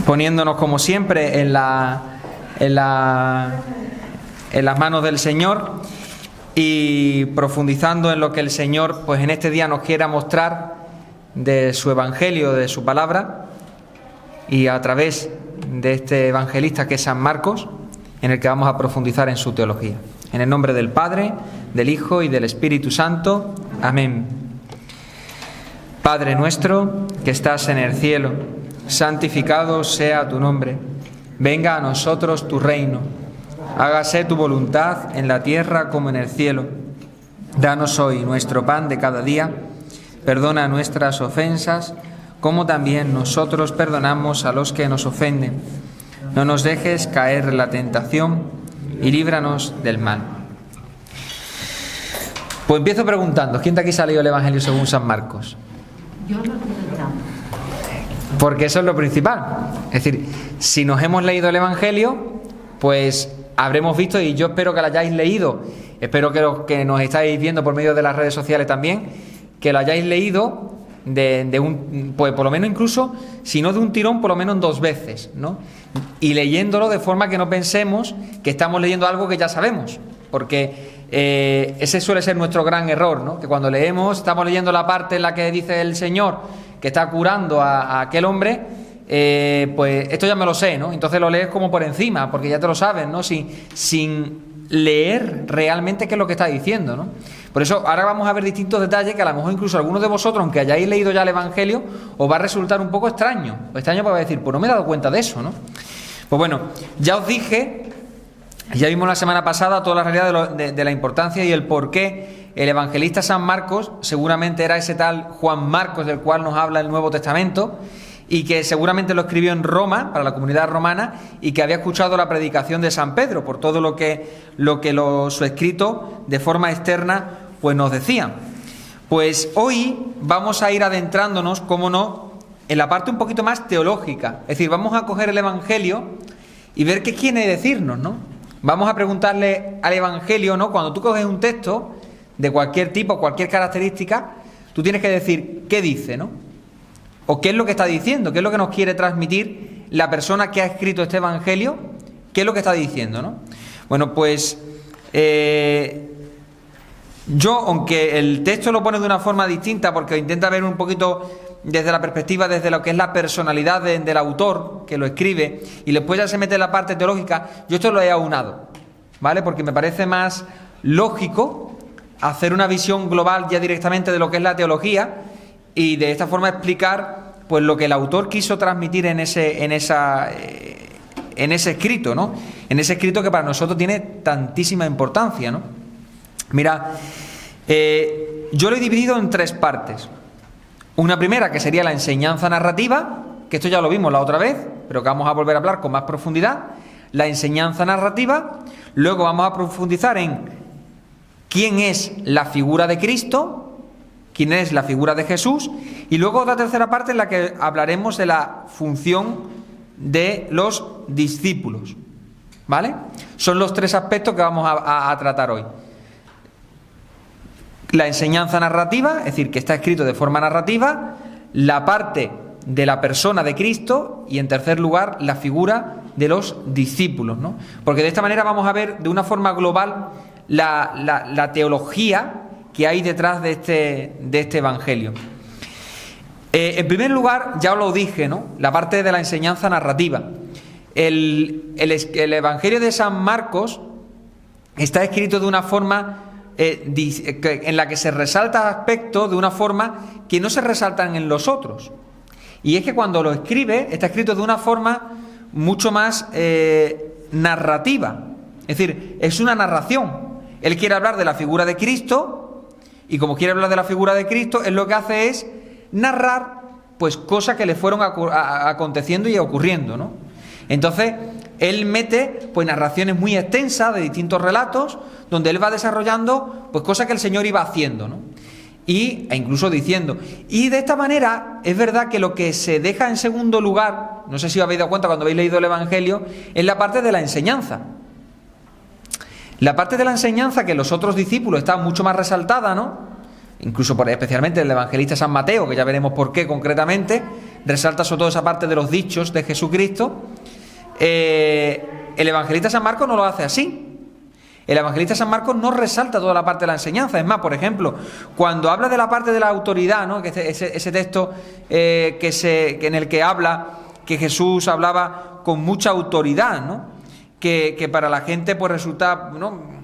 poniéndonos como siempre en las manos del Señor y profundizando en lo que el Señor pues en este día nos quiera mostrar de su Evangelio, de su palabra, y a través de este evangelista que es San Marcos, en el que vamos a profundizar en su teología. En el nombre del Padre, del Hijo y del Espíritu Santo. Amén. Padre nuestro que estás en el cielo, santificado sea tu nombre. Venga a nosotros tu reino. Hágase tu voluntad en la tierra como en el cielo. Danos hoy nuestro pan de cada día. Perdona nuestras ofensas, como también nosotros perdonamos a los que nos ofenden. No nos dejes caer en la tentación y líbranos del mal. Pues empiezo preguntando, ¿quién de aquí se ha leído el Evangelio según San Marcos? Yo lo he intentado. Porque eso es lo principal. Es decir, si nos hemos leído el Evangelio, pues habremos visto, y yo espero que lo hayáis leído, espero que los que nos estáis viendo por medio de las redes sociales también, que lo hayáis leído pues por lo menos incluso, si no de un tirón, por lo menos 2 veces, ¿no? Y leyéndolo de forma que no pensemos que estamos leyendo algo que ya sabemos, porque ese suele ser nuestro gran error, ¿no? Que cuando leemos, estamos leyendo la parte en la que dice el Señor que está curando a aquel hombre, pues esto ya me lo sé, ¿no? Entonces lo lees como por encima, porque ya te lo sabes, ¿no? Sin leer realmente qué es lo que está diciendo, ¿no? Por eso ahora vamos a ver distintos detalles que a lo mejor incluso algunos de vosotros, aunque hayáis leído ya el Evangelio, os va a resultar un poco extraño. Extraño porque vais a decir, pues no me he dado cuenta de eso, ¿no? Pues bueno, ya os dije, ya vimos la semana pasada toda la realidad de la importancia y el por qué el evangelista San Marcos seguramente era ese tal Juan Marcos del cual nos habla el Nuevo Testamento, y que seguramente lo escribió en Roma, para la comunidad romana, y que había escuchado la predicación de San Pedro, por todo lo que su escrito de forma externa pues nos decían. Pues hoy vamos a ir adentrándonos, cómo no, en la parte un poquito más teológica. Es decir, vamos a coger el Evangelio y ver qué quiere decirnos, ¿no? Vamos a preguntarle al Evangelio, ¿no? Cuando tú coges un texto de cualquier tipo, cualquier característica, tú tienes que decir qué dice, ¿no? O qué es lo que está diciendo, qué es lo que nos quiere transmitir la persona que ha escrito este Evangelio, qué es lo que está diciendo, ¿no? Bueno, pues yo, aunque el texto lo pone de una forma distinta, porque intenta ver un poquito desde la perspectiva, desde lo que es la personalidad del autor que lo escribe, y después ya se mete en la parte teológica, yo esto lo he aunado, ¿vale? Porque me parece más lógico hacer una visión global ya directamente de lo que es la teología, y de esta forma explicar pues lo que el autor quiso transmitir en ese escrito, ¿no? En ese escrito que para nosotros tiene tantísima importancia, ¿no? Mira, yo lo he dividido en 3 partes. Una primera que sería la enseñanza narrativa, que esto ya lo vimos la otra vez, pero que vamos a volver a hablar con más profundidad. La enseñanza narrativa. Luego vamos a profundizar en quién es la figura de Cristo, quién es la figura de Jesús, y luego otra tercera parte en la que hablaremos de la función de los discípulos, ¿vale? Son los 3 aspectos que vamos a tratar hoy. La enseñanza narrativa, es decir, que está escrito de forma narrativa, la parte de la persona de Cristo y, en tercer lugar, la figura de los discípulos, ¿no? Porque de esta manera vamos a ver de una forma global la teología que hay detrás de este Evangelio. En primer lugar, ya os lo dije, ¿no? La parte de la enseñanza narrativa. El Evangelio de San Marcos está escrito de una forma en la que se resalta aspectos de una forma que no se resaltan en los otros. Y es que cuando lo escribe, está escrito de una forma mucho más narrativa. Es decir, es una narración. Él quiere hablar de la figura de Cristo, y como quiere hablar de la figura de Cristo, él lo que hace es narrar pues cosas que le fueron aconteciendo y ocurriendo, ¿no? Entonces él mete pues narraciones muy extensas de distintos relatos donde él va desarrollando pues cosas que el Señor iba haciendo, ¿no? E incluso diciendo. Y de esta manera es verdad que lo que se deja en segundo lugar, no sé si os habéis dado cuenta cuando habéis leído el Evangelio, es la parte de la enseñanza. La parte de la enseñanza que los otros discípulos está mucho más resaltada, ¿no? Incluso especialmente el evangelista San Mateo, que ya veremos por qué concretamente, resalta sobre todo esa parte de los dichos de Jesucristo. El evangelista San Marcos no lo hace así. El evangelista San Marcos no resalta toda la parte de la enseñanza. Es más, por ejemplo, cuando habla de la parte de la autoridad, ¿no? Que ese texto en el que habla que Jesús hablaba con mucha autoridad, ¿no? Que para la gente pues resulta, ¿no?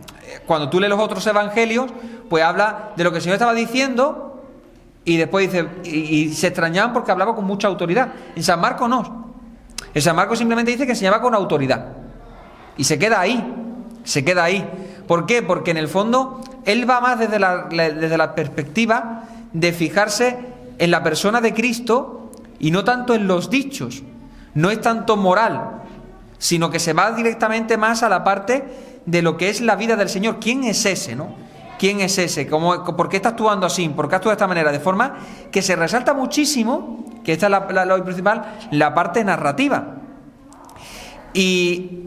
Cuando tú lees los otros evangelios, pues habla de lo que el Señor estaba diciendo y después dice, y se extrañaban porque hablaba con mucha autoridad. En San Marcos no. En San Marcos simplemente dice que enseñaba con autoridad. Y se queda ahí. Se queda ahí. ¿Por qué? Porque en el fondo él va más desde la perspectiva de fijarse en la persona de Cristo y no tanto en los dichos. No es tanto moral, sino que se va directamente más a la parte de lo que es la vida del Señor. ¿Quién es ese, no? ¿Quién es ese? ¿Por qué está actuando así? ¿Por qué actúa de esta manera? De forma que se resalta muchísimo, que esta es lo principal, la parte narrativa. Y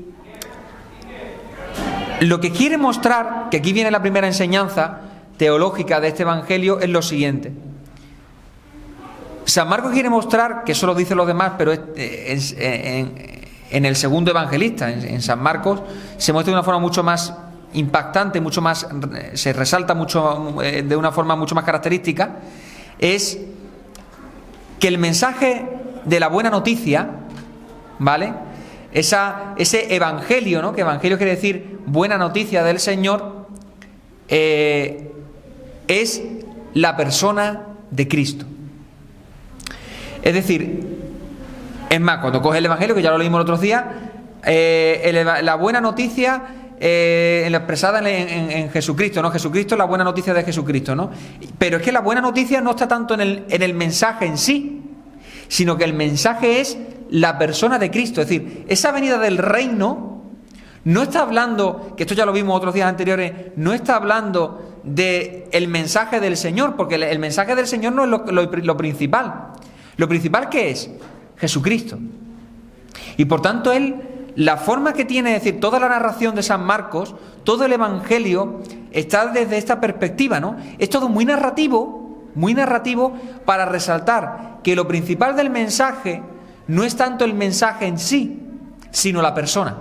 lo que quiere mostrar, que aquí viene la primera enseñanza teológica de este evangelio, es lo siguiente. San Marcos quiere mostrar, que eso lo dicen los demás, pero en el segundo evangelista, en San Marcos, se muestra de una forma mucho más impactante, mucho más, se resalta mucho de una forma mucho más característica, es que el mensaje de la buena noticia, ¿vale? Ese evangelio, ¿no? Que evangelio quiere decir buena noticia del Señor, es la persona de Cristo. Es decir, es más, cuando coges el evangelio, que ya lo leímos los otros días, la buena noticia expresada en Jesucristo, ¿no? Jesucristo es la buena noticia de Jesucristo, ¿no? Pero es que la buena noticia no está tanto en el mensaje en sí, sino que el mensaje es la persona de Cristo. Es decir, esa venida del reino no está hablando, que esto ya lo vimos otros días anteriores, no está hablando del mensaje del Señor, porque el mensaje del Señor no es lo principal. Lo principal, ¿qué es? Jesucristo. Y por tanto la forma que tiene, es decir, toda la narración de San Marcos, todo el evangelio está desde esta perspectiva, ¿no? Es todo muy narrativo para resaltar que lo principal del mensaje no es tanto el mensaje en sí, sino la persona.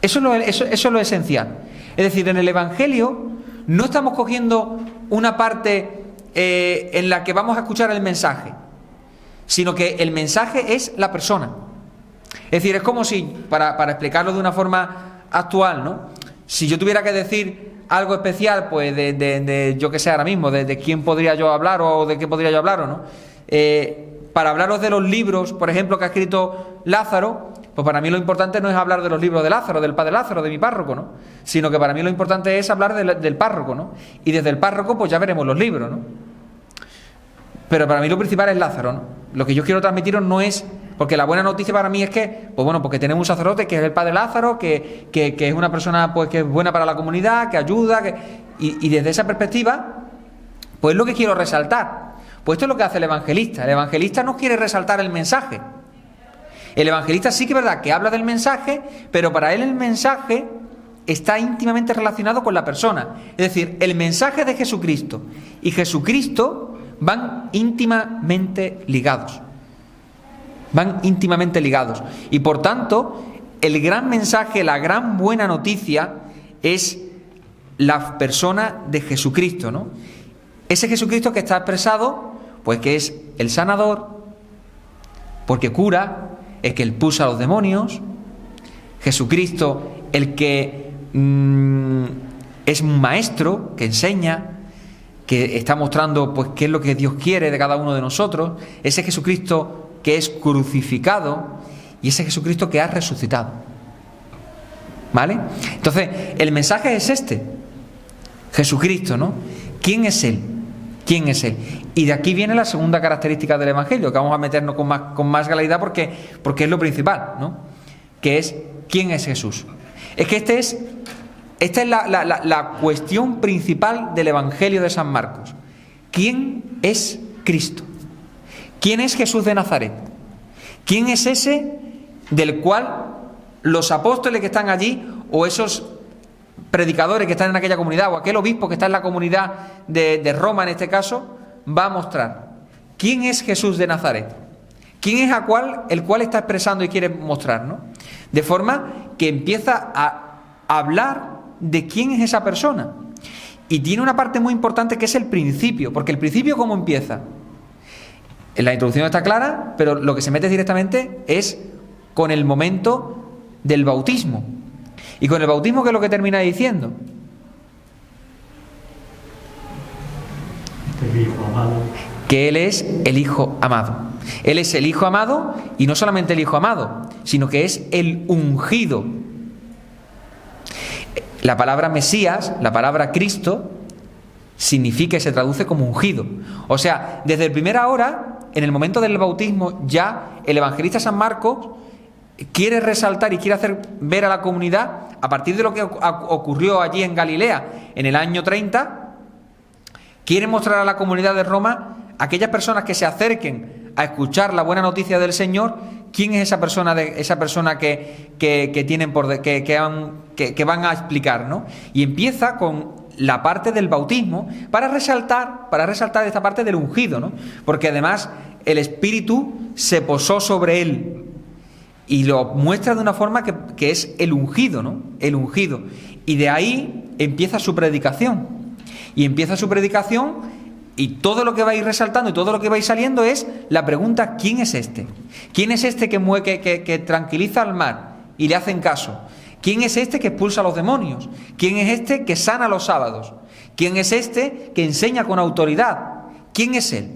Eso es lo esencial. Es decir, en el evangelio no estamos cogiendo una parte en la que vamos a escuchar el mensaje, sino que el mensaje es la persona. Es decir, es como si, para explicarlo de una forma actual, ¿no? Si yo tuviera que decir algo especial, pues yo que sé ahora mismo, de quién podría yo hablar o de qué podría yo hablar, ¿no? Para hablaros de los libros, por ejemplo, que ha escrito Lázaro, pues para mí lo importante no es hablar de los libros de Lázaro, del padre Lázaro, de mi párroco, ¿no? Sino que para mí lo importante es hablar del párroco, ¿no? Y desde el párroco, pues ya veremos los libros, ¿no? Pero para mí lo principal es Lázaro, ¿no? Lo que yo quiero transmitiros no es... Porque la buena noticia para mí es que, pues bueno, porque tenemos un sacerdote que es el padre Lázaro, que es una persona pues que es buena para la comunidad, que ayuda, y desde esa perspectiva, pues es lo que quiero resaltar. Pues esto es lo que hace el evangelista. El evangelista no quiere resaltar el mensaje. El evangelista sí que es verdad que habla del mensaje, pero para él el mensaje está íntimamente relacionado con la persona. Es decir, el mensaje de Jesucristo y Jesucristo van íntimamente ligados. Van íntimamente ligados. Y por tanto, el gran mensaje, la gran buena noticia es la persona de Jesucristo, ¿no? Ese Jesucristo que está expresado, pues que es el sanador, porque cura, el que expulsa a los demonios. Jesucristo, el que es un maestro, que enseña, que está mostrando pues qué es lo que Dios quiere de cada uno de nosotros. Ese Jesucristo que es crucificado y ese Jesucristo que ha resucitado. ¿Vale? Entonces, el mensaje es este. Jesucristo, ¿no? ¿Quién es Él? ¿Quién es Él? Y de aquí viene la segunda característica del Evangelio, que vamos a meternos con más claridad porque es lo principal, ¿no? Que es, ¿quién es Jesús? Es que esta es la cuestión principal del Evangelio de San Marcos. ¿Quién es Cristo? ¿Quién es Jesús de Nazaret? ¿Quién es ese del cual los apóstoles que están allí, o esos predicadores que están en aquella comunidad, o aquel obispo que está en la comunidad de Roma en este caso, va a mostrar? ¿quién es Jesús de Nazaret? ¿Quién es el cual está expresando y quiere mostrar, ¿no? De forma que empieza a hablar de quién es esa persona. Y tiene una parte muy importante que es el principio, porque el principio, ¿cómo empieza? En la introducción está clara, pero lo que se mete directamente es con el momento del bautismo. Y con el bautismo, ¿qué es lo que termina diciendo? El Hijo amado. Que Él es el Hijo amado. Él es el Hijo amado, y no solamente el Hijo amado, sino que es el ungido. La palabra Mesías, la palabra Cristo, significa y se traduce como ungido. O sea, desde la primera hora, en el momento del bautismo, ya el evangelista San Marcos quiere resaltar y quiere hacer ver a la comunidad, a partir de lo que ocurrió allí en Galilea en el año 30, quiere mostrar a la comunidad de Roma, aquellas personas que se acerquen a escuchar la buena noticia del Señor, quién es esa persona que tienen que van a explicar, ¿no? Y empieza con la parte del bautismo para resaltar esta parte del ungido, ¿no? Porque además el Espíritu se posó sobre él y lo muestra de una forma que es el ungido, ¿no? El ungido. Y de ahí empieza su predicación. Y todo lo que va a ir resaltando y todo lo que va a ir saliendo es la pregunta: ¿quién es este? ¿Quién es este que tranquiliza al mar y le hacen caso? ¿Quién es este que expulsa a los demonios? ¿Quién es este que sana los sábados? ¿Quién es este que enseña con autoridad? ¿Quién es él?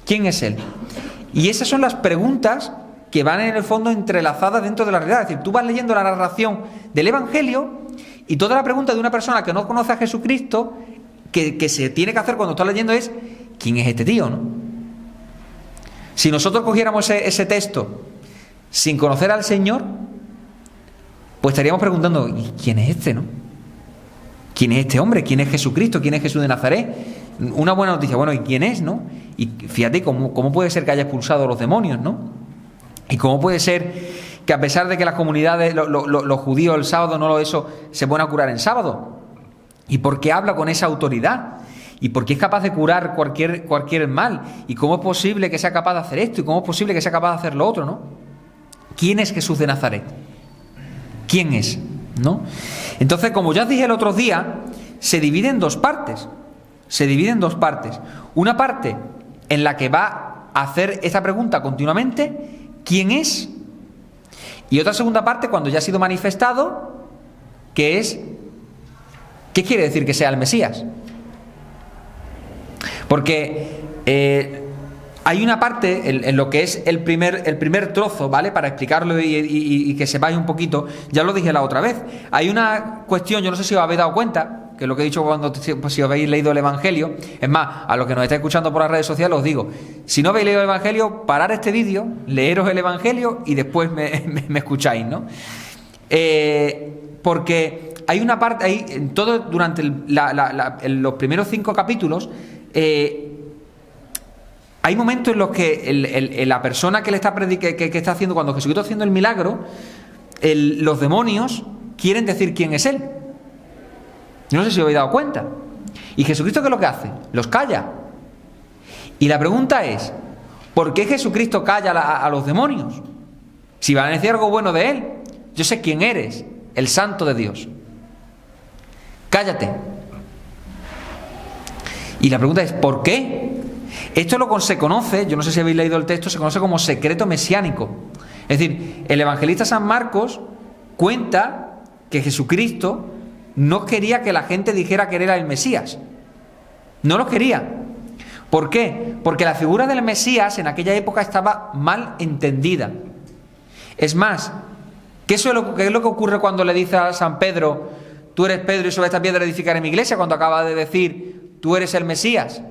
¿Quién es él? Y esas son las preguntas que van en el fondo entrelazadas dentro de la realidad. Es decir, tú vas leyendo la narración del Evangelio y toda la pregunta de una persona que no conoce a Jesucristo que se tiene que hacer cuando está leyendo es: ¿quién es este tío, no? Si nosotros cogiéramos ese texto sin conocer al Señor, pues estaríamos preguntando: ¿y quién es este, no? ¿Quién es este hombre? ¿Quién es Jesucristo? ¿Quién es Jesús de Nazaret? Una buena noticia, bueno, ¿y quién es, no? Y fíjate cómo puede ser que haya expulsado a los demonios, ¿no? Y cómo puede ser que, a pesar de que las comunidades, los judíos el sábado se pueden curar en sábado. ¿Y por qué habla con esa autoridad? ¿Y por qué es capaz de curar cualquier mal? ¿Y cómo es posible que sea capaz de hacer esto? ¿Y cómo es posible que sea capaz de hacer lo otro, no? ¿Quién es Jesús de Nazaret? ¿Quién es? ¿No? Entonces, como ya os dije el otro día, se divide en dos partes. Una parte en la que va a hacer esta pregunta continuamente: ¿quién es? Y otra segunda parte cuando ya ha sido manifestado, que es: ¿qué quiere decir que sea el Mesías? Porque hay una parte en lo que es el primer trozo, ¿vale? Para explicarlo y que sepáis un poquito, ya lo dije la otra vez. Hay una cuestión, yo no sé si os habéis dado cuenta, que es lo que he dicho si habéis leído el Evangelio. Es más, a los que nos estáis escuchando por las redes sociales os digo: si no habéis leído el Evangelio, parar este vídeo, leeros el Evangelio y después me escucháis, ¿no? Porque hay una parte ahí, en todo, durante los primeros 5 capítulos, hay momentos en los que la persona que le está que está haciendo, cuando Jesucristo está haciendo el milagro, los demonios quieren decir quién es él. Yo no sé si os habéis dado cuenta. ¿Y Jesucristo qué es lo que hace? Los calla. Y la pregunta es: ¿por qué Jesucristo calla a los demonios? Si van a decir algo bueno de él. Yo sé quién eres, el Santo de Dios. Cállate. Y la pregunta es: ¿por qué? Esto se conoce, yo no sé si habéis leído el texto, se conoce como secreto mesiánico. Es decir, el evangelista San Marcos cuenta que Jesucristo no quería que la gente dijera que él era el Mesías. No lo quería. ¿Por qué? Porque la figura del Mesías en aquella época estaba mal entendida. Es más, ¿qué es lo que ocurre cuando le dice a San Pedro: tú eres Pedro y sobre esta piedra edificaré mi iglesia? Cuando acaba de decir: tú eres el Mesías.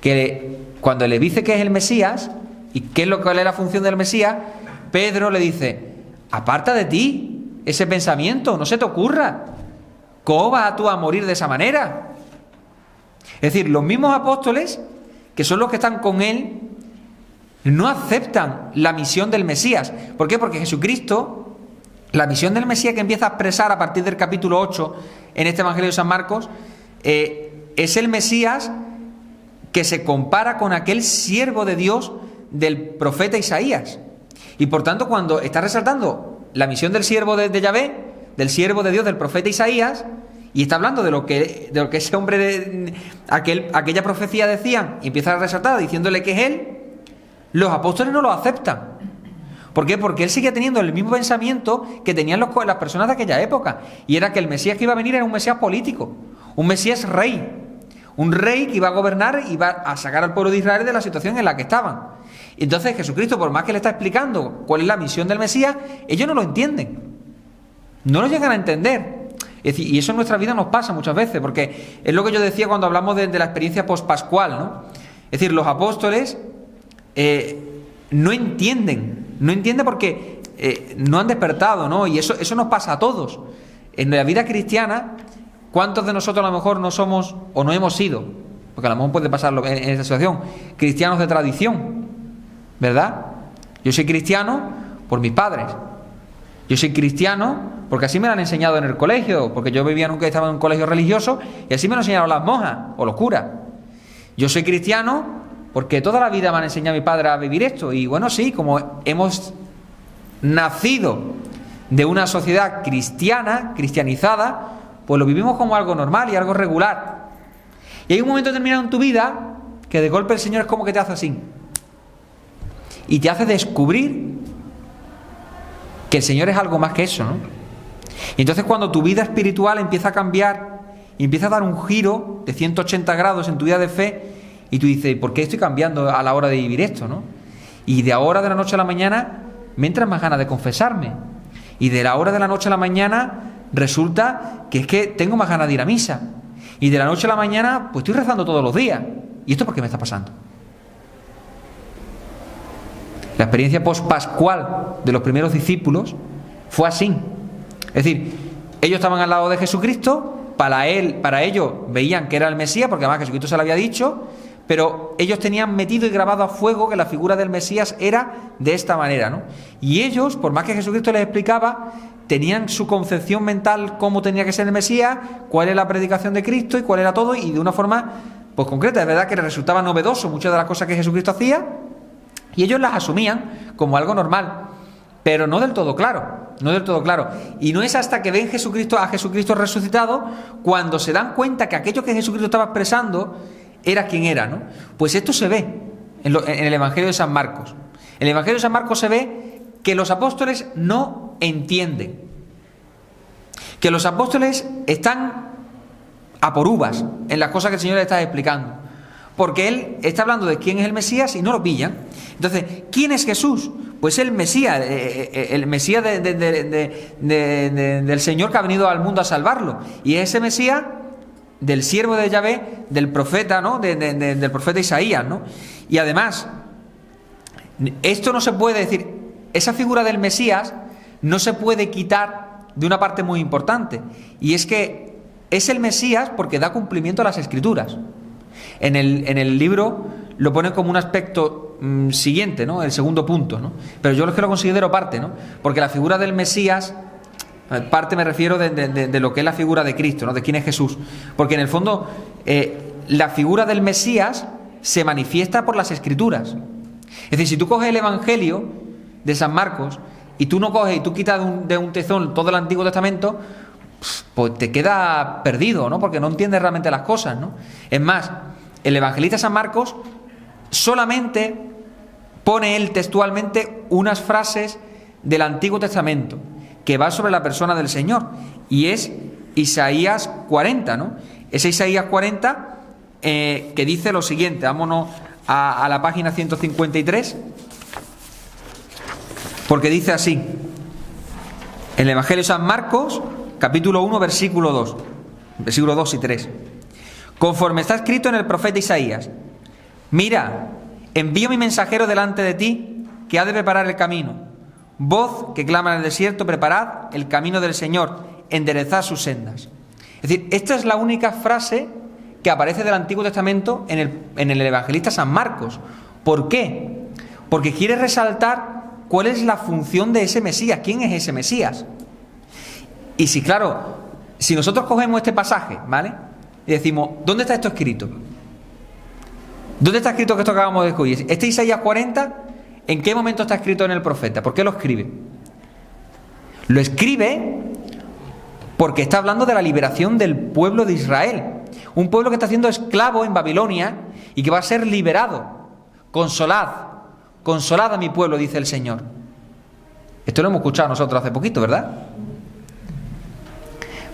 Que cuando le dice que es el Mesías y cuál es la función del Mesías, Pedro le dice: aparta de ti ese pensamiento, no se te ocurra. ¿Cómo vas tú a morir de esa manera? Es decir, los mismos apóstoles, que son los que están con él, no aceptan la misión del Mesías. ¿Por qué? Porque Jesucristo, la misión del Mesías que empieza a expresar a partir del capítulo 8 en este Evangelio de San Marcos, es el Mesías que se compara con aquel siervo de Dios del profeta Isaías. Y por tanto, cuando está resaltando la misión del siervo de Yahvé, del siervo de Dios, del profeta Isaías, y está hablando de lo que ese hombre, aquella profecía decían, y empieza a resaltar diciéndole que es él, los apóstoles no lo aceptan. ¿Por qué? Porque él sigue teniendo el mismo pensamiento que tenían las personas de aquella época, y era que el Mesías que iba a venir era un Mesías político, un Mesías rey, un rey que iba a gobernar y iba a sacar al pueblo de Israel de la situación en la que estaban. Entonces Jesucristo, por más que le está explicando cuál es la misión del Mesías, ellos no lo entienden, no lo llegan a entender. Es decir, y eso en nuestra vida nos pasa muchas veces, porque es lo que yo decía cuando hablamos de la experiencia pospascual, ¿no? Es decir, los apóstoles no entienden porque no han despertado, ¿no? Y eso nos pasa a todos. En la vida cristiana, ¿cuántos de nosotros a lo mejor no somos o no hemos sido? Porque a lo mejor puede pasarlo en esta situación, cristianos de tradición, ¿verdad? Yo soy cristiano por mis padres. Yo soy cristiano porque así me lo han enseñado en el colegio, porque yo nunca estaba en un colegio religioso y así me lo enseñaron las monjas o los curas. Yo soy cristiano porque toda la vida me han enseñado a mi padre a vivir esto. Y bueno, sí, como hemos nacido de una sociedad cristiana, cristianizada, pues lo vivimos como algo normal y algo regular. Y hay un momento determinado en tu vida que de golpe el Señor es como que te hace así y te hace descubrir que el Señor es algo más que eso, ¿no? Y entonces cuando tu vida espiritual empieza a cambiar y empieza a dar un giro de 180 grados en tu vida de fe, y tú dices, ¿por qué estoy cambiando a la hora de vivir esto, no? Y de ahora de la noche a la mañana me entran más ganas de confesarme, y de la hora de la noche a la mañana resulta que es que tengo más ganas de ir a misa, y de la noche a la mañana pues estoy rezando todos los días. ¿Y esto por qué me está pasando? La experiencia pospascual de los primeros discípulos fue así. Es decir, ellos estaban al lado de Jesucristo, para ellos veían que era el Mesías, porque además Jesucristo se lo había dicho, pero ellos tenían metido y grabado a fuego que la figura del Mesías era de esta manera, ¿no? Y ellos, por más que Jesucristo les explicaba, tenían su concepción mental cómo tenía que ser el Mesías, cuál era la predicación de Cristo y cuál era todo, y de una forma pues concreta. Es verdad que les resultaba novedoso muchas de las cosas que Jesucristo hacía, y ellos las asumían como algo normal, pero no del todo claro, no del todo claro. Y no es hasta que ven a Jesucristo resucitado cuando se dan cuenta que aquello que Jesucristo estaba expresando era quien era, ¿no? Pues esto se ve en el Evangelio de San Marcos. En el Evangelio de San Marcos se ve que los apóstoles no entienden, que los apóstoles están a por uvas en las cosas que el Señor les está explicando, porque Él está hablando de quién es el Mesías y no lo pillan. Entonces, ¿quién es Jesús? Pues el Mesías del Señor que ha venido al mundo a salvarlo. Y es ese Mesías del siervo de Yahvé, del profeta, ¿no? Del profeta Isaías, ¿no? Y además, esto no se puede decir, esa figura del Mesías no se puede quitar de una parte muy importante, y es que es el Mesías porque da cumplimiento a las Escrituras. En el libro lo pone como un aspecto siguiente, ¿no? El segundo punto, ¿no? Pero yo es que lo considero parte, ¿no? Porque la figura del Mesías, parte me refiero de lo que es la figura de Cristo, ¿no? De quién es Jesús. Porque en el fondo la figura del Mesías se manifiesta por las Escrituras. Es decir, si tú coges el Evangelio de San Marcos y tú no coges y tú quitas de un tezón todo el Antiguo Testamento, pues te queda perdido, ¿no? Porque no entiendes realmente las cosas, ¿no? Es más, el evangelista San Marcos solamente pone él textualmente unas frases del Antiguo Testamento que va sobre la persona del Señor, y es Isaías 40, ¿no? Es Isaías 40 que dice lo siguiente. Vámonos a la página 153, porque dice así, en el Evangelio de San Marcos, capítulo 1, versículo 2 y 3. Conforme está escrito en el profeta Isaías: mira, envío mi mensajero delante de ti, que ha de preparar el camino. Voz que clama en el desierto: preparad el camino del Señor, enderezad sus sendas. Es decir, esta es la única frase que aparece del Antiguo Testamento en el evangelista San Marcos. ¿Por qué? Porque quiere resaltar cuál es la función de ese Mesías, quién es ese Mesías. Y si, claro, si nosotros cogemos este pasaje, ¿vale? Y decimos, ¿dónde está esto escrito? ¿Dónde está escrito que esto que acabamos de descubrir? Este Isaías 40, ¿en qué momento está escrito en el profeta? ¿Por qué lo escribe? Lo escribe porque está hablando de la liberación del pueblo de Israel. Un pueblo que está siendo esclavo en Babilonia y que va a ser liberado. Consolad, consolad a mi pueblo, dice el Señor. Esto lo hemos escuchado nosotros hace poquito, ¿verdad?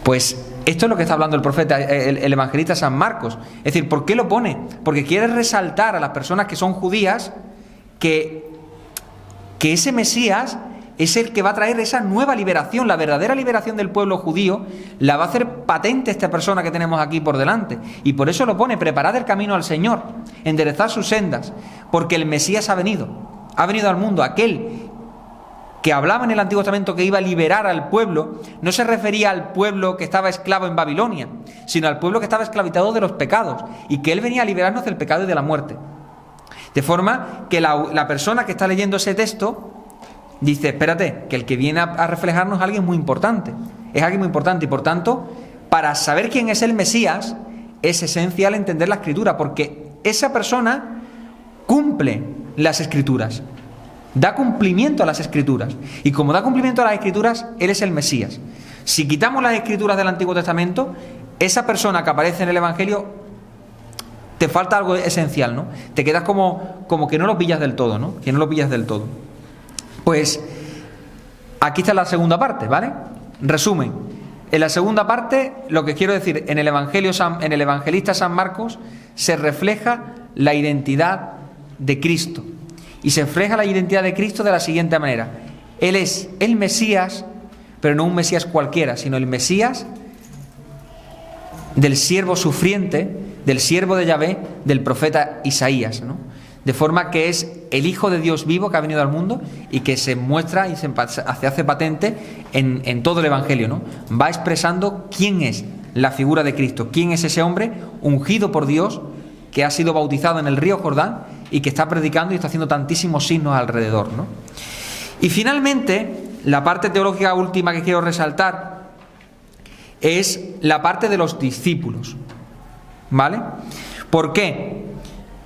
Pues esto es lo que está hablando el profeta, el evangelista San Marcos. Es decir, ¿por qué lo pone? Porque quiere resaltar a las personas que son judías que ese Mesías es el que va a traer esa nueva liberación, la verdadera liberación del pueblo judío, la va a hacer patente esta persona que tenemos aquí por delante. Y por eso lo pone, preparad el camino al Señor, enderezad sus sendas, porque el Mesías ha venido al mundo, aquel que hablaba en el Antiguo Testamento que iba a liberar al pueblo, no se refería al pueblo que estaba esclavo en Babilonia, sino al pueblo que estaba esclavizado de los pecados, y que Él venía a liberarnos del pecado y de la muerte. De forma que la persona que está leyendo ese texto dice, espérate, que el que viene a reflejarnos es alguien muy importante. Es alguien muy importante y por tanto, para saber quién es el Mesías, es esencial entender la Escritura, porque esa persona cumple las Escrituras, da cumplimiento a las Escrituras. Y como da cumplimiento a las Escrituras, Él es el Mesías. Si quitamos las Escrituras del Antiguo Testamento, esa persona que aparece en el Evangelio, te falta algo esencial, ¿no? Te quedas como que no lo pillas del todo, ¿no? Que no lo pillas del todo. Pues aquí está la segunda parte, ¿vale? Resumen. En la segunda parte, lo que quiero decir, en el evangelista San Marcos se refleja la identidad de Cristo. Y se refleja la identidad de Cristo de la siguiente manera. Él es el Mesías, pero no un Mesías cualquiera, sino el Mesías del siervo sufriente, del siervo de Yahvé, del profeta Isaías, ¿no? De forma que es el Hijo de Dios vivo que ha venido al mundo y que se muestra y se hace patente en todo el Evangelio, ¿no? Va expresando quién es la figura de Cristo, quién es ese hombre ungido por Dios que ha sido bautizado en el río Jordán y que está predicando y está haciendo tantísimos signos alrededor, ¿no? Y finalmente, la parte teológica última que quiero resaltar es la parte de los discípulos, ¿vale? ¿Por qué?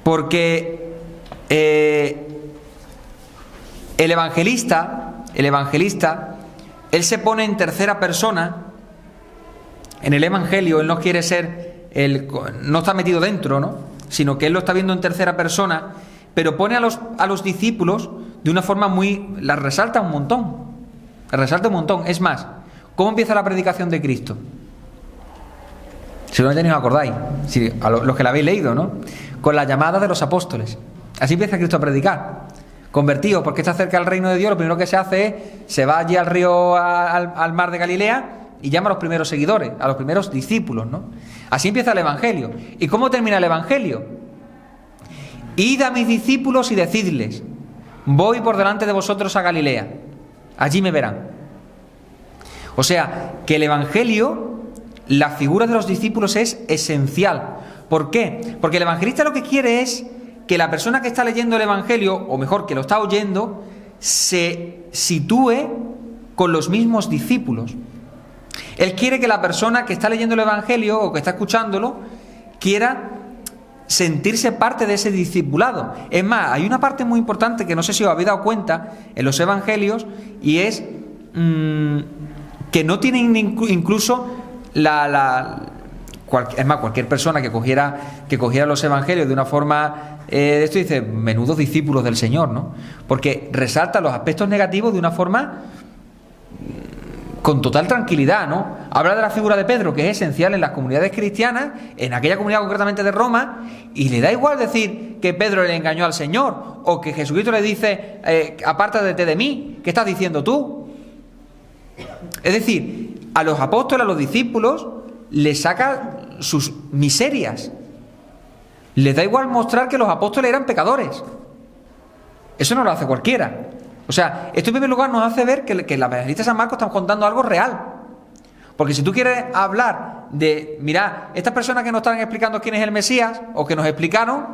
Porque el evangelista, él se pone en tercera persona en el Evangelio. Él no quiere ser, no está metido dentro, ¿no? Sino que él lo está viendo en tercera persona, pero pone a los discípulos de una forma la resalta un montón. Es más, ¿cómo empieza la predicación de Cristo? Seguramente ni os acordáis, a los que la habéis leído, ¿no? Con la llamada de los apóstoles. Así empieza Cristo a predicar. Convertidos, porque está cerca del reino de Dios, lo primero que se hace es, se va allí al río, al mar de Galilea, y llama a los primeros seguidores, a los primeros discípulos, ¿no? Así empieza el Evangelio. ¿Y cómo termina el Evangelio? Id a mis discípulos y decidles, voy por delante de vosotros a Galilea, allí me verán. O sea, que el Evangelio, la figura de los discípulos es esencial. ¿Por qué? Porque el evangelista lo que quiere es que la persona que está leyendo el Evangelio, o mejor, que lo está oyendo, se sitúe con los mismos discípulos. Él quiere que la persona que está leyendo el Evangelio o que está escuchándolo quiera sentirse parte de ese discipulado. Es más, hay una parte muy importante que no sé si os habéis dado cuenta en los Evangelios, y es que no tienen incluso es más, cualquier persona que cogiera los Evangelios de una forma esto dice, menudos discípulos del Señor, ¿no? Porque resalta los aspectos negativos de una forma con total tranquilidad, ¿no? Habla de la figura de Pedro, que es esencial en las comunidades cristianas, en aquella comunidad concretamente de Roma, y le da igual decir que Pedro le engañó al Señor, o que Jesucristo le dice, apártate de mí, ¿qué estás diciendo tú? Es decir, a los apóstoles, a los discípulos, les saca sus miserias. Les da igual mostrar que los apóstoles eran pecadores. Eso no lo hace cualquiera. O sea, esto en primer lugar nos hace ver que la evangelista San Marcos está contando algo real. Porque si tú quieres hablar de, mirad, estas personas que nos están explicando quién es el Mesías, o que nos explicaron,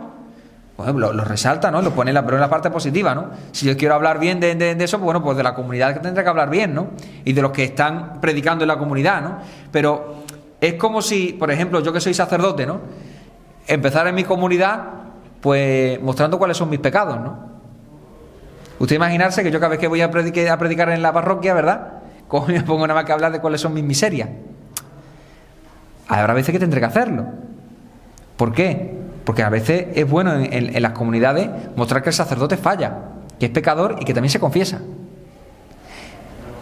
pues lo resalta, ¿no? Lo pone pero en la parte positiva, ¿no? Si yo quiero hablar bien de eso, pues bueno, pues de la comunidad que tendré que hablar bien, ¿no? Y de los que están predicando en la comunidad, ¿no? Pero es como si, por ejemplo, yo que soy sacerdote, ¿no? Empezar en mi comunidad pues mostrando cuáles son mis pecados, ¿no? Usted imaginarse que yo cada vez que voy a predicar en la parroquia, ¿verdad? Como me pongo nada más que hablar de cuáles son mis miserias. Habrá veces que tendré que hacerlo. ¿Por qué? Porque a veces es bueno en las comunidades mostrar que el sacerdote falla, que es pecador y que también se confiesa.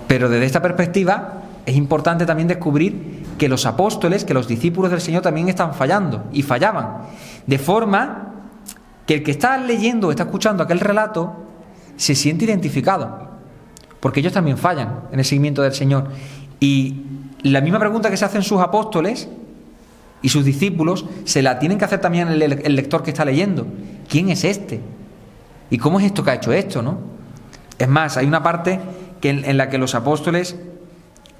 Pero desde esta perspectiva es importante también descubrir que los apóstoles, que los discípulos del Señor también están fallando y fallaban. De forma que el que está leyendo o está escuchando aquel relato se siente identificado, porque ellos también fallan en el seguimiento del Señor. Y la misma pregunta que se hacen sus apóstoles y sus discípulos se la tienen que hacer también el lector que está leyendo. ¿Quién es este? ¿Y cómo es esto que ha hecho esto, no? Es más, hay una parte en la que los apóstoles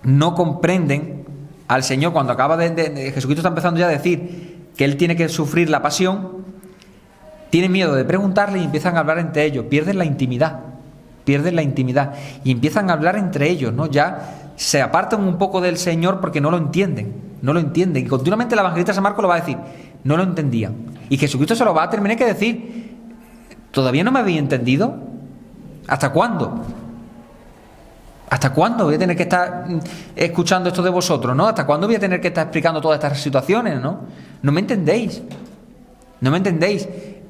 no comprenden al Señor cuando acaba Jesucristo está empezando ya a decir que Él tiene que sufrir la pasión. Tienen miedo de preguntarle y empiezan a hablar entre ellos, pierden la intimidad y empiezan a hablar entre ellos, ¿no? Ya se apartan un poco del Señor porque no lo entienden. Y continuamente el evangelista San Marcos lo va a decir, no lo entendían. Y Jesucristo se lo va a terminar que decir, ¿todavía no me habéis entendido? ¿Hasta cuándo? ¿Hasta cuándo voy a tener que estar escuchando esto de vosotros, no? ¿Hasta cuándo voy a tener que estar explicando todas estas situaciones, no? No me entendéis.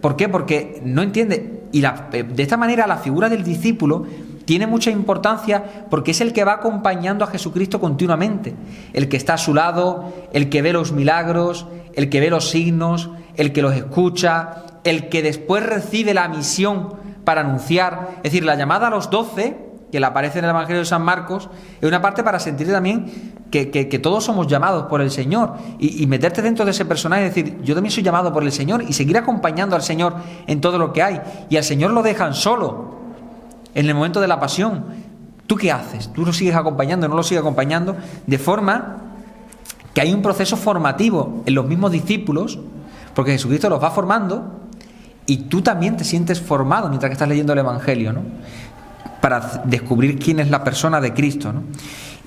¿Por qué? Porque no entiende. Y de esta manera la figura del discípulo tiene mucha importancia porque es el que va acompañando a Jesucristo continuamente. El que está a su lado, el que ve los milagros, el que ve los signos, el que los escucha, el que después recibe la misión para anunciar. Es decir, la llamada a los 12, que le aparece en el Evangelio de San Marcos, es una parte para sentir también que todos somos llamados por el Señor y meterte dentro de ese personaje y decir, yo también soy llamado por el Señor y seguir acompañando al Señor en todo lo que hay. Y al Señor lo dejan solo en el momento de la pasión. ¿Tú qué haces? ¿Tú lo sigues acompañando, no lo sigues acompañando? De forma que hay un proceso formativo en los mismos discípulos, porque Jesucristo los va formando y tú también te sientes formado mientras que estás leyendo el Evangelio, ¿no? Para descubrir quién es la persona de Cristo, ¿no?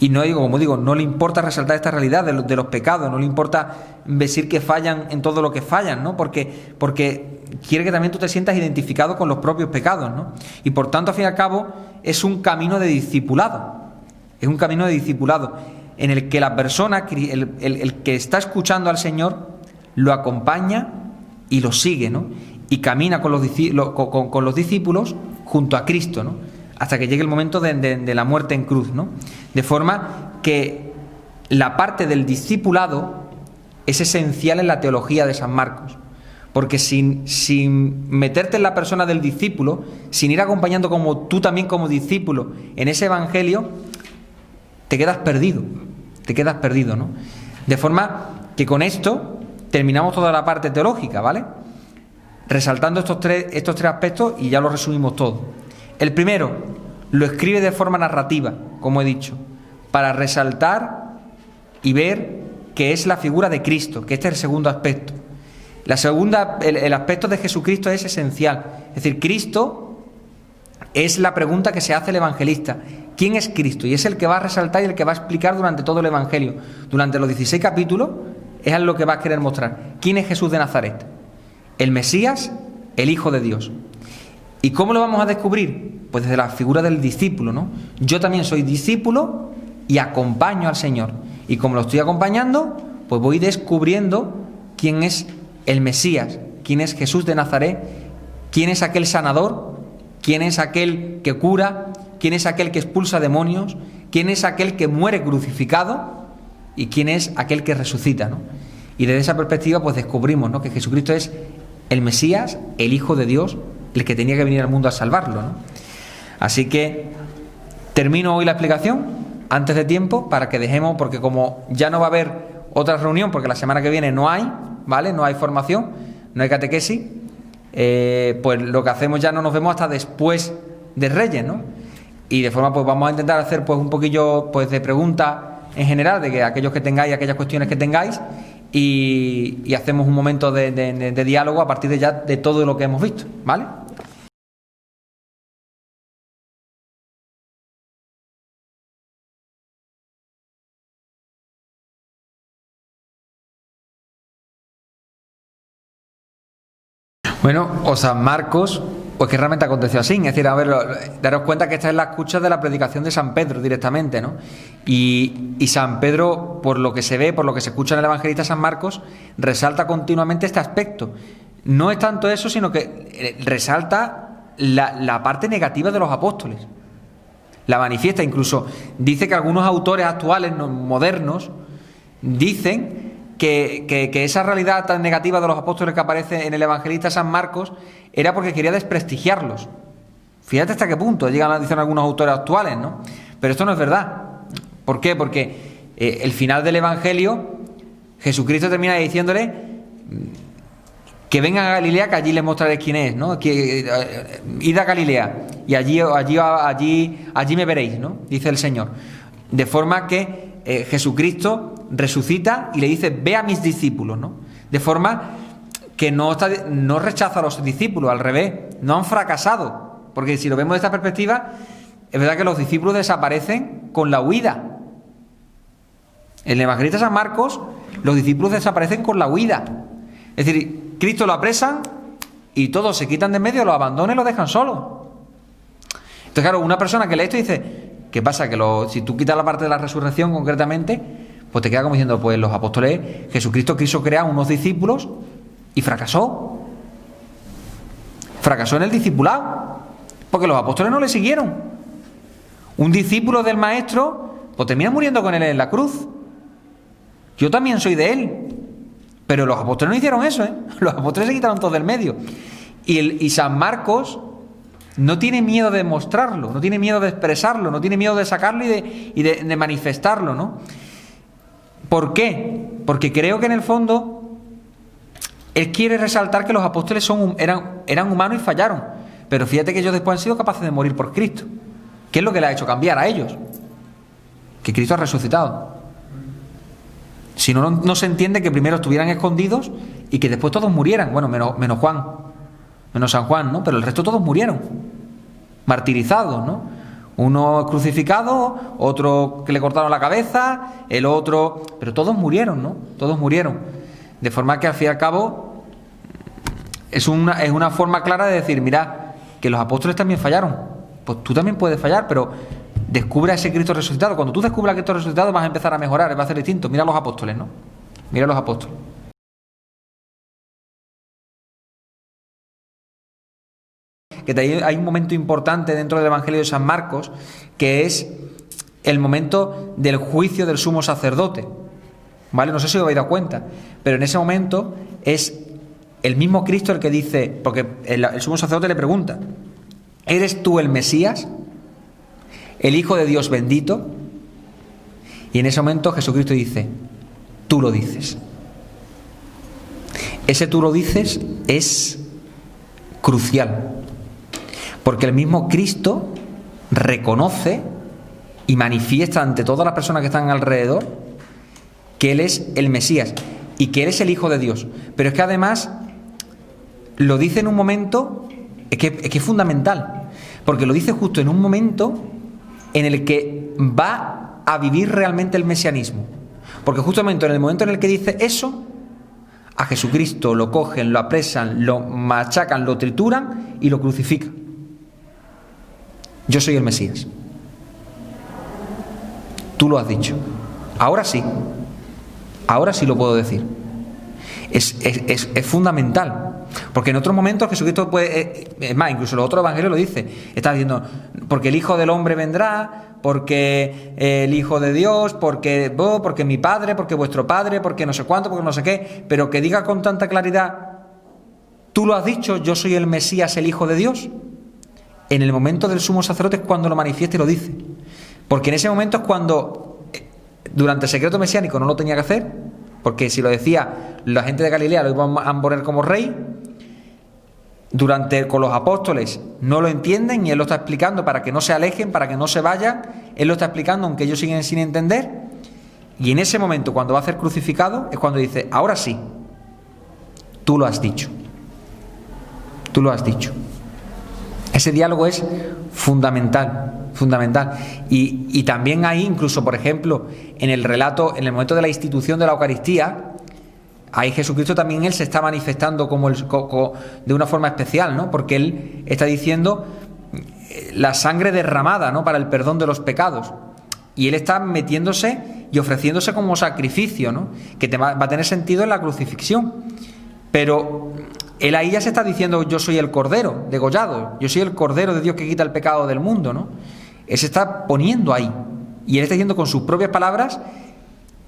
Y no digo, como digo, no le importa resaltar esta realidad de los pecados, no le importa decir que fallan en todo lo que fallan, ¿no? Porque quiere que también tú te sientas identificado con los propios pecados, ¿no? Y por tanto, al fin y al cabo, es un camino de discipulado. Es un camino de discipulado en el que la persona, el que está escuchando al Señor, lo acompaña y lo sigue, ¿no? Y camina con los discípulos junto a Cristo, ¿no? Hasta que llegue el momento de la muerte en cruz, ¿no? De forma que la parte del discipulado es esencial en la teología de San Marcos, porque sin meterte en la persona del discípulo, sin ir acompañando como tú también como discípulo en ese evangelio, te quedas perdido, ¿no? De forma que con esto terminamos toda la parte teológica, ¿vale? Resaltando estos tres aspectos y ya lo resumimos todo. El primero, lo escribe de forma narrativa, como he dicho, para resaltar y ver que es la figura de Cristo, que este es el segundo aspecto. El aspecto de Jesucristo es esencial. Es decir, Cristo es la pregunta que se hace el evangelista. ¿Quién es Cristo? Y es el que va a resaltar y el que va a explicar durante todo el Evangelio. Durante los 16 capítulos es lo que va a querer mostrar. ¿Quién es Jesús de Nazaret? El Mesías, el Hijo de Dios. ¿Y cómo lo vamos a descubrir? Pues desde la figura del discípulo, ¿no? Yo también soy discípulo y acompaño al Señor. Y como lo estoy acompañando, pues voy descubriendo quién es el Mesías, quién es Jesús de Nazaret, quién es aquel sanador, quién es aquel que cura, quién es aquel que expulsa demonios, quién es aquel que muere crucificado y quién es aquel que resucita, ¿no? Y desde esa perspectiva pues descubrimos, ¿no?, que Jesucristo es el Mesías, el Hijo de Dios, el que tenía que venir al mundo a salvarlo, ¿no? Así que termino hoy la explicación antes de tiempo para que dejemos, porque como ya no va a haber otra reunión, porque la semana que viene no hay, ¿vale? No hay formación, no hay catequesis, pues lo que hacemos ya no nos vemos hasta después de Reyes, ¿no? Y de forma pues vamos a intentar hacer pues un poquillo pues de preguntas en general, de que aquellos que tengáis, aquellas cuestiones que tengáis, y hacemos un momento de diálogo a partir de todo lo que hemos visto, ¿vale? Bueno, o San Marcos, pues que realmente aconteció así. Es decir, a ver, daros cuenta que esta es la escucha de la predicación de San Pedro directamente, ¿no? Y San Pedro, por lo que se ve, por lo que se escucha en el evangelista San Marcos, resalta continuamente este aspecto. No es tanto eso, sino que resalta la parte negativa de los apóstoles. La manifiesta, incluso dice que algunos autores actuales, modernos, dicen que esa realidad tan negativa de los apóstoles que aparece en el evangelista San Marcos era porque quería desprestigiarlos. Fíjate hasta qué punto dicen algunos autores actuales, ¿no? Pero esto no es verdad. ¿Por qué? Porque el final del evangelio, Jesucristo termina diciéndole que vengan a Galilea, que allí les mostraré quién es, ¿no? Id a Galilea y allí me veréis, ¿no? Dice el Señor. De forma que Jesucristo resucita y le dice: ve a mis discípulos, ¿no? De forma que no rechaza a los discípulos, al revés, no han fracasado, porque si lo vemos de esta perspectiva, es verdad que los discípulos desaparecen con la huida. En el evangelista San Marcos, los discípulos desaparecen con la huida. Es decir, Cristo lo apresan y todos se quitan de en medio, lo abandonan y lo dejan solo. Entonces, claro, una persona que lee esto dice: ¿qué pasa? Que si tú quitas la parte de la resurrección concretamente, pues te queda como diciendo, pues los apóstoles, Jesucristo quiso crear unos discípulos y fracasó. Fracasó en el discipulado, porque los apóstoles no le siguieron. Un discípulo del maestro, pues termina muriendo con él en la cruz. Yo también soy de él. Pero los apóstoles no hicieron eso, ¿eh? Los apóstoles se quitaron todos del medio. Y San Marcos no tiene miedo de mostrarlo, no tiene miedo de expresarlo, no tiene miedo de sacarlo y de manifestarlo, ¿no? ¿Por qué? Porque creo que en el fondo él quiere resaltar que los apóstoles eran humanos y fallaron. Pero fíjate que ellos después han sido capaces de morir por Cristo. ¿Qué es lo que le ha hecho cambiar a ellos? Que Cristo ha resucitado. Si no, no se entiende que primero estuvieran escondidos y que después todos murieran. Bueno, menos Juan, menos San Juan, ¿no? Pero el resto todos murieron, martirizados, ¿no? Uno crucificado, otro que le cortaron la cabeza, el otro... Pero todos murieron, ¿no? Todos murieron. De forma que al fin y al cabo es una forma clara de decir, mirad, que los apóstoles también fallaron. Pues tú también puedes fallar, pero descubre a ese Cristo resucitado. Cuando tú descubras a Cristo resucitado vas a empezar a mejorar, va a ser distinto. Mira a los apóstoles, ¿no? Mira a los apóstoles. Que hay un momento importante dentro del Evangelio de San Marcos, que es el momento del juicio del sumo sacerdote, ¿vale? No sé si os habéis dado cuenta, pero en ese momento es el mismo Cristo el que dice, porque el sumo sacerdote le pregunta: ¿eres tú el Mesías, el Hijo de Dios bendito? Y en ese momento Jesucristo dice: tú lo dices. Ese tú lo dices es crucial, porque el mismo Cristo reconoce y manifiesta ante todas las personas que están alrededor que Él es el Mesías y que Él es el Hijo de Dios. Pero es que además lo dice en un momento, es que es fundamental, porque lo dice justo en un momento en el que va a vivir realmente el mesianismo. Porque justamente en el momento en el que dice eso, a Jesucristo lo cogen, lo apresan, lo machacan, lo trituran y lo crucifican. Yo soy el Mesías. Tú lo has dicho. Ahora sí lo puedo decir. Es fundamental. Porque en otros momentos Jesucristo puede... Es más, incluso los otros evangelios lo dice. Está diciendo, porque el Hijo del Hombre vendrá, porque el Hijo de Dios, porque mi Padre, porque vuestro Padre, porque no sé cuánto, porque no sé qué. Pero que diga con tanta claridad, tú lo has dicho, yo soy el Mesías, el Hijo de Dios. En el momento del sumo sacerdote es cuando lo manifiesta y lo dice. Porque en ese momento es cuando, durante el secreto mesiánico no lo tenía que hacer, porque si lo decía, la gente de Galilea lo iban a poner como rey. Con los apóstoles no lo entienden y Él lo está explicando para que no se alejen, para que no se vayan. Él lo está explicando aunque ellos siguen sin entender. Y en ese momento, cuando va a ser crucificado, es cuando dice: ahora sí, tú lo has dicho. Tú lo has dicho. Ese diálogo es fundamental. Y también ahí, incluso, por ejemplo, en el relato, en el momento de la institución de la Eucaristía, ahí Jesucristo también Él se está manifestando de una forma especial, ¿no? Porque Él está diciendo la sangre derramada, ¿no? Para el perdón de los pecados. Y Él está metiéndose y ofreciéndose como sacrificio, ¿no? Que va a tener sentido en la crucifixión. Pero Él ahí ya se está diciendo: yo soy el Cordero degollado, yo soy el Cordero de Dios que quita el pecado del mundo, ¿no? Él se está poniendo ahí. Y Él está diciendo con sus propias palabras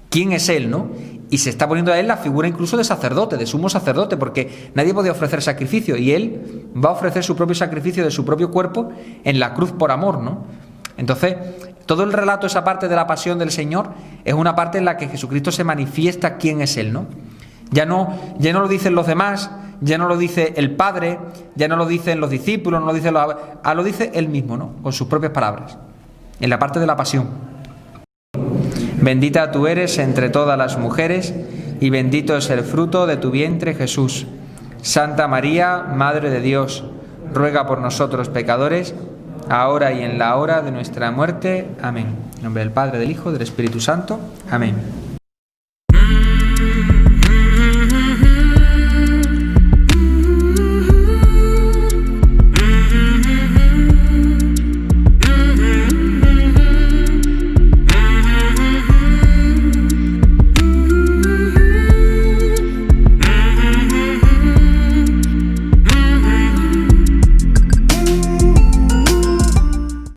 quién es Él, ¿no? Y se está poniendo a Él la figura incluso de sacerdote, de sumo sacerdote, porque nadie podía ofrecer sacrificio, y Él va a ofrecer su propio sacrificio de su propio cuerpo en la cruz por amor, ¿no? Entonces, todo el relato, esa parte de la pasión del Señor, es una parte en la que Jesucristo se manifiesta quién es Él, ¿no? Ya no lo dicen los demás, ya no lo dice el Padre, ya no lo dicen los discípulos, no lo dicen lo dice Él mismo, ¿no? Con sus propias palabras, en la parte de la pasión. Bendita tú eres entre todas las mujeres, y bendito es el fruto de tu vientre, Jesús. Santa María, Madre de Dios, ruega por nosotros pecadores, ahora y en la hora de nuestra muerte. Amén. En nombre del Padre, del Hijo, del Espíritu Santo. Amén.